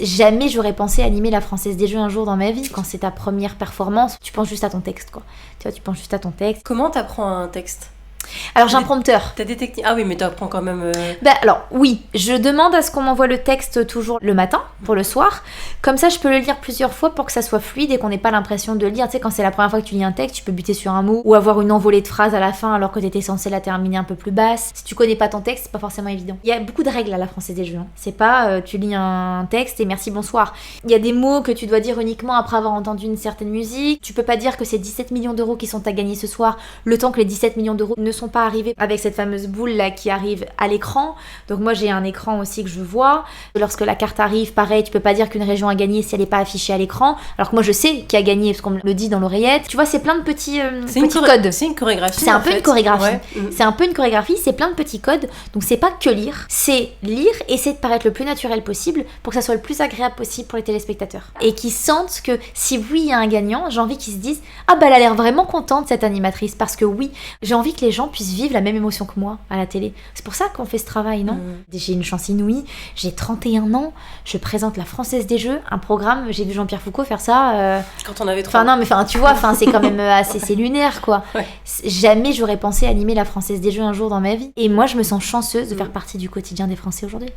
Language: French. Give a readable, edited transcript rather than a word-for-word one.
Jamais j'aurais pensé animer la Française des Jeux un jour dans ma vie. Quand c'est ta première performance, tu penses juste à ton texte, quoi. Tu vois, tu penses juste à ton texte. Comment t'apprends un texte ? Alors j'ai un prompteur. T'as des techniques. Ah oui, mais t'apprends quand même. Alors oui, je demande à ce qu'on m'envoie le texte toujours le matin pour le soir. Comme ça, je peux le lire plusieurs fois pour que ça soit fluide et qu'on n'ait pas l'impression de lire. Tu sais, quand c'est la première fois que tu lis un texte, tu peux buter sur un mot ou avoir une envolée de phrases à la fin alors que t'étais censé la terminer un peu plus basse. Si tu connais pas ton texte, c'est pas forcément évident. Il y a beaucoup de règles à la Française des Jeux. C'est pas tu lis un texte et merci bonsoir. Il y a des mots que tu dois dire uniquement après avoir entendu une certaine musique. Tu peux pas dire que c'est 17 millions d'euros qui sont à gagner ce soir, le temps que les 17 millions d'euros ne sont pas arrivés avec cette fameuse boule là qui arrive à l'écran. Donc moi j'ai un écran aussi que je vois. Lorsque la carte arrive, pareil, tu peux pas dire qu'une région a gagné si elle est pas affichée à l'écran. Alors que moi je sais qui a gagné parce qu'on me le dit dans l'oreillette. Tu vois, c'est plein de petits codes. C'est une chorégraphie. C'est un peu une chorégraphie. Ouais. C'est un peu une chorégraphie, c'est plein de petits codes. Donc c'est pas que lire, c'est lire, essayer de paraître le plus naturel possible pour que ça soit le plus agréable possible pour les téléspectateurs. Et qu'ils sentent que si oui il y a un gagnant, j'ai envie qu'ils se disent ah bah elle a l'air vraiment contente cette animatrice parce que oui, j'ai envie que les gens puissent vivre la même émotion que moi à la télé. C'est pour ça qu'on fait ce travail, non ? J'ai une chance inouïe, j'ai 31 ans, je présente la Française des Jeux, un programme, j'ai vu Jean-Pierre Foucault faire ça. Quand on avait 3 ans. Non, mais tu vois, c'est quand même c'est lunaire, quoi. Ouais. Jamais j'aurais pensé animer la Française des Jeux un jour dans ma vie. Et moi, je me sens chanceuse de faire partie du quotidien des Français aujourd'hui.